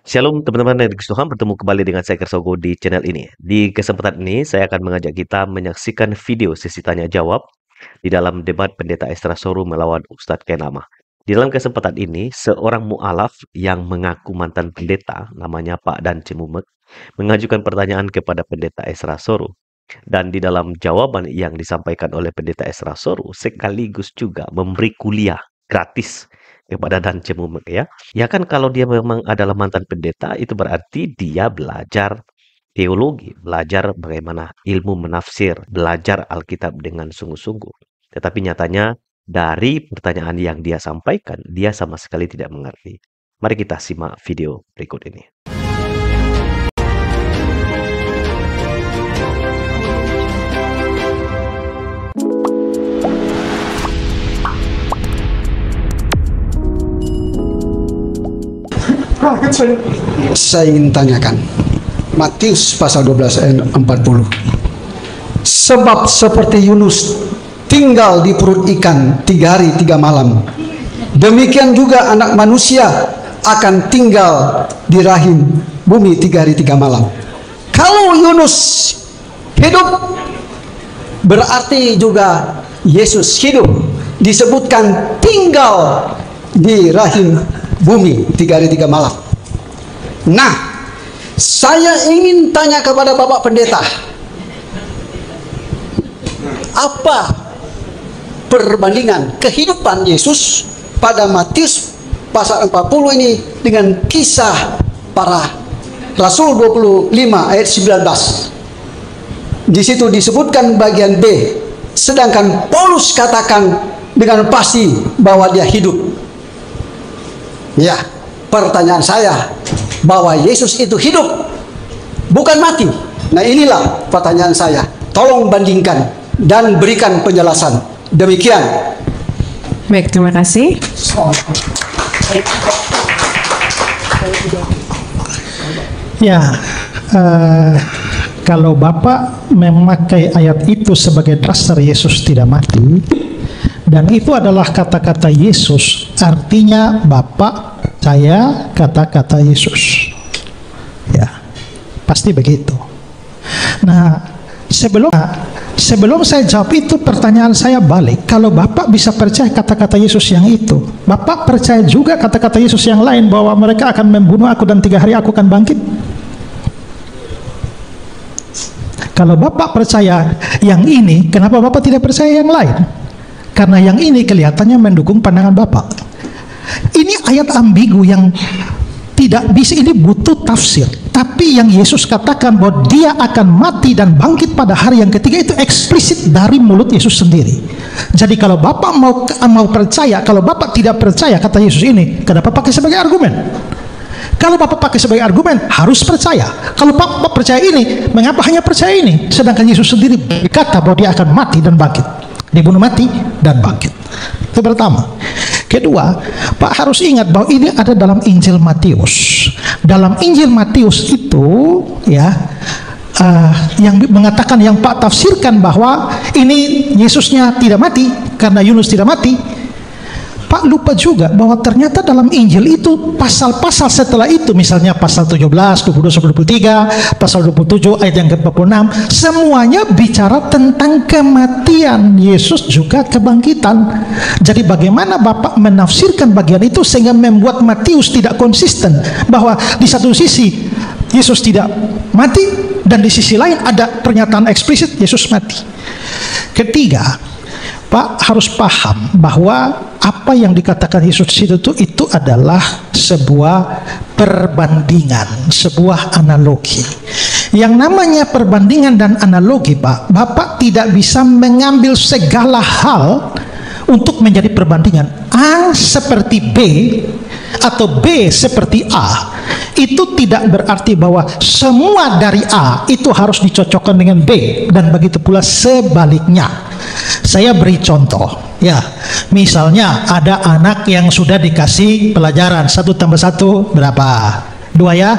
Shalom teman-teman dari Tuhan, bertemu kembali dengan saya Kersogo di channel ini. Di kesempatan ini saya akan mengajak kita menyaksikan video sesi tanya jawab di dalam debat Pendeta Ezra Soru melawan Ustadz Kenama. Di dalam kesempatan ini, seorang mu'alaf yang mengaku mantan pendeta, namanya Pak Dan Cemumek, mengajukan pertanyaan kepada Pendeta Ezra Soru. Dan di dalam jawaban yang disampaikan oleh Pendeta Ezra Soru, sekaligus juga memberi kuliah gratis kepada Dan Cemumek ya. Ya kan kalau dia memang adalah mantan pendeta, itu berarti dia belajar teologi, belajar bagaimana ilmu menafsir, belajar Alkitab dengan sungguh-sungguh. Tetapi nyatanya dari pertanyaan yang dia sampaikan, dia sama sekali tidak mengerti. Mari kita simak video berikut ini. Saya ingin tanyakan Matius pasal 12 ayat 40. Sebab seperti Yunus tinggal di perut ikan 3 hari 3 malam, demikian juga anak manusia akan tinggal di rahim bumi 3 hari 3 malam. Kalau Yunus hidup, berarti juga Yesus hidup. Disebutkan tinggal di rahim bumi 3 hari 3 malam. Nah, saya ingin tanya kepada Bapak Pendeta, apa perbandingan kehidupan Yesus pada Matius pasal 40 ini dengan kisah para Rasul 25 ayat 19? Di situ disebutkan bagian B, sedangkan Paulus katakan dengan pasti bahwa dia hidup. Ya, pertanyaan saya, bahwa Yesus itu hidup, bukan mati. Nah, inilah pertanyaan saya. Tolong bandingkan dan berikan penjelasan. Demikian. Baik, terima kasih. Ya, kalau Bapak memakai ayat itu sebagai dasar Yesus tidak mati, dan itu adalah kata-kata Yesus, artinya Bapak saya kata-kata Yesus. Ya, pasti begitu. Nah, sebelum saya jawab itu, pertanyaan saya balik. Kalau Bapak bisa percaya kata-kata Yesus yang itu, Bapak percaya juga kata-kata Yesus yang lain bahwa mereka akan membunuh aku dan 3 hari aku akan bangkit? Kalau Bapak percaya yang ini, kenapa Bapak tidak percaya yang lain? Karena yang ini kelihatannya mendukung pandangan Bapak. Ini ayat ambigu yang tidak bisa, ini butuh tafsir. Tapi yang Yesus katakan bahwa dia akan mati dan bangkit pada hari yang ketiga, itu eksplisit dari mulut Yesus sendiri. Jadi kalau Bapak mau percaya, kalau Bapak tidak percaya kata Yesus ini, kenapa pakai sebagai argumen? Kalau Bapak pakai sebagai argumen, harus percaya. Kalau Bapak percaya ini, mengapa hanya percaya ini? Sedangkan Yesus sendiri berkata bahwa dia akan mati dan bangkit, dibunuh mati dan bangkit. Itu pertama. Kedua, Pak harus ingat bahwa ini ada dalam Injil Matius. Dalam Injil Matius itu, ya, yang mengatakan, yang Pak tafsirkan bahwa ini Yesusnya tidak mati karena Yunus tidak mati. Pak lupa juga bahwa ternyata dalam Injil itu pasal-pasal setelah itu, misalnya pasal 17, 22, 23, pasal 27 ayat yang ke-46, semuanya bicara tentang kematian Yesus juga kebangkitan. Jadi bagaimana Bapak menafsirkan bagian itu sehingga membuat Matius tidak konsisten, bahwa di satu sisi Yesus tidak mati dan di sisi lain ada pernyataan eksplisit Yesus mati. Ketiga, Pak harus paham bahwa apa yang dikatakan Yesus itu adalah sebuah perbandingan, sebuah analogi. Yang namanya perbandingan dan analogi, Pak, Bapak tidak bisa mengambil segala hal untuk menjadi perbandingan. A seperti B atau B seperti A, itu tidak berarti bahwa semua dari A itu harus dicocokkan dengan B, dan begitu pula sebaliknya. Saya beri contoh, ya, misalnya ada anak yang sudah dikasih pelajaran 1 tambah 1 berapa? 2 ya?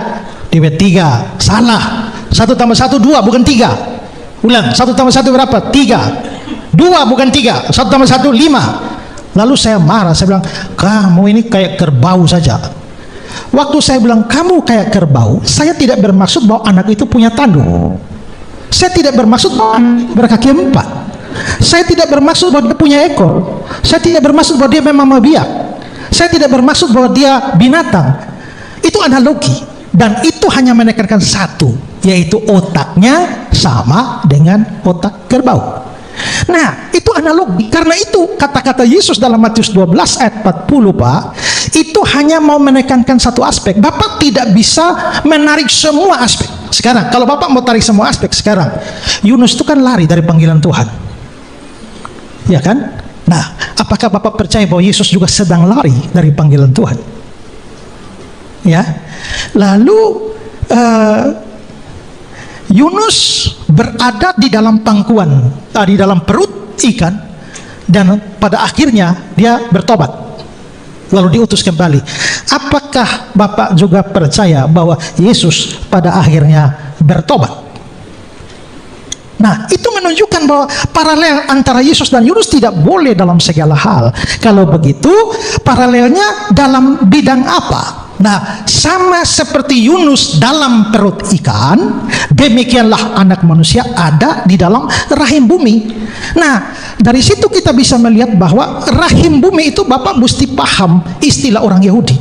Diwet 3. Salah. 1 tambah 1 2, bukan 3. Ulang, 1 tambah 1 berapa? 3. 2 bukan 3. 1 tambah 1 5. Lalu saya marah, saya bilang, kamu ini kayak kerbau saja. Waktu saya bilang kamu kayak kerbau, saya tidak bermaksud bahwa anak itu punya tanduk. Saya tidak bermaksud bahwa berkaki 4. Saya tidak bermaksud bahwa dia punya ekor. Saya tidak bermaksud bahwa dia memang biak. Saya tidak bermaksud bahwa dia binatang. Itu analogi, dan itu hanya menekankan satu, yaitu otaknya sama dengan otak kerbau. Nah, itu analogi. Karena itu kata-kata Yesus dalam Matius 12 ayat 40, Pak, itu hanya mau menekankan satu aspek. Bapak tidak bisa menarik semua aspek. Sekarang, kalau Bapak mau tarik semua aspek sekarang, Yunus itu kan lari dari panggilan Tuhan. Ya kan? Nah, apakah Bapak percaya bahwa Yesus juga sedang lari dari panggilan Tuhan? Ya. Lalu Yunus berada di dalam pangkuan, di dalam perut ikan, dan pada akhirnya dia bertobat, lalu diutus kembali. Apakah Bapak juga percaya bahwa Yesus pada akhirnya bertobat? Nah, itu menunjukkan bahwa paralel antara Yesus dan Yunus tidak boleh dalam segala hal. Kalau begitu, paralelnya dalam bidang apa? Nah, sama seperti Yunus dalam perut ikan, demikianlah anak manusia ada di dalam rahim bumi. Nah, dari situ kita bisa melihat bahwa rahim bumi itu Bapak mesti paham istilah orang Yahudi.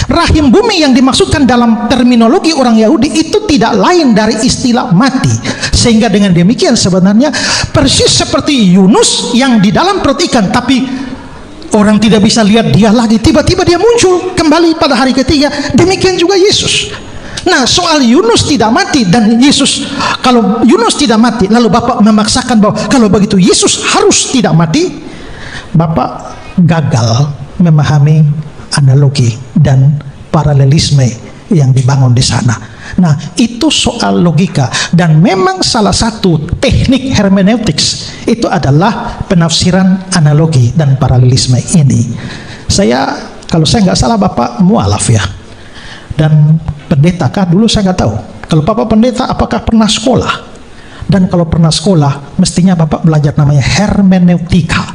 Rahim bumi yang dimaksudkan dalam terminologi orang Yahudi itu tidak lain dari istilah mati. Sehingga dengan demikian sebenarnya persis seperti Yunus yang di dalam perut ikan, tapi orang tidak bisa lihat dia lagi, tiba-tiba dia muncul kembali pada hari ketiga. Demikian juga Yesus. Nah, soal Yunus tidak mati dan Yesus, kalau Yunus tidak mati lalu Bapak memaksakan bahwa kalau begitu Yesus harus tidak mati, Bapak gagal memahami analogi dan paralelisme yang dibangun di sana. Nah, itu soal logika, dan memang salah satu teknik hermeneutics itu adalah penafsiran analogi dan paralelisme ini. Kalau saya nggak salah Bapak mualaf ya, dan pendeta kah? Dulu saya nggak tahu. Kalau Bapak pendeta, apakah pernah sekolah? Dan kalau pernah sekolah, mestinya Bapak belajar namanya hermeneutika.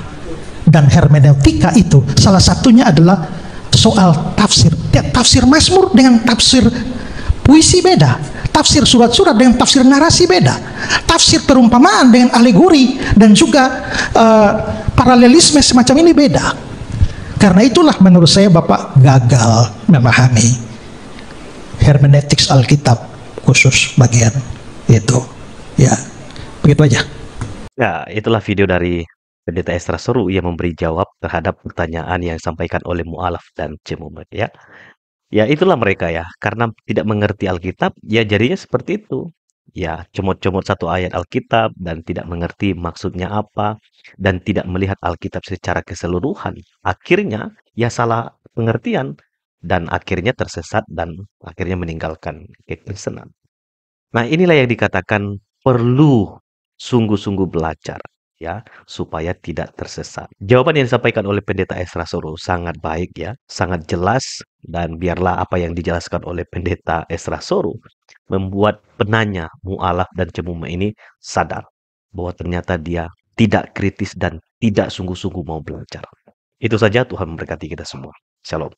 Dan hermeneutika itu salah satunya adalah soal tafsir. Tafsir Mazmur dengan tafsir puisi beda, tafsir surat-surat dengan tafsir narasi beda, tafsir perumpamaan dengan alegori dan juga paralelisme semacam ini beda. Karena itulah menurut saya Bapak gagal memahami hermeneutics Alkitab khusus bagian itu. Ya, begitu aja. Ya, itulah video dari Pendeta Esra Soru yang memberi jawab terhadap pertanyaan yang disampaikan oleh mualaf dan cemumet ya. Ya, itulah mereka ya, karena tidak mengerti Alkitab, ya jadinya seperti itu. Ya, comot-comot satu ayat Alkitab dan tidak mengerti maksudnya apa, dan tidak melihat Alkitab secara keseluruhan. Akhirnya, ya salah pengertian, dan akhirnya tersesat, dan akhirnya meninggalkan kekristenan. Nah, inilah yang dikatakan perlu sungguh-sungguh belajar, ya, supaya tidak tersesat. Jawaban yang disampaikan oleh Pendeta Esra Soru sangat baik ya, sangat jelas, dan biarlah apa yang dijelaskan oleh Pendeta Esra Soru membuat penanya, mualaf dan cemumet ini sadar bahwa ternyata dia tidak kritis dan tidak sungguh-sungguh mau belajar. Itu saja, Tuhan memberkati kita semua. Shalom.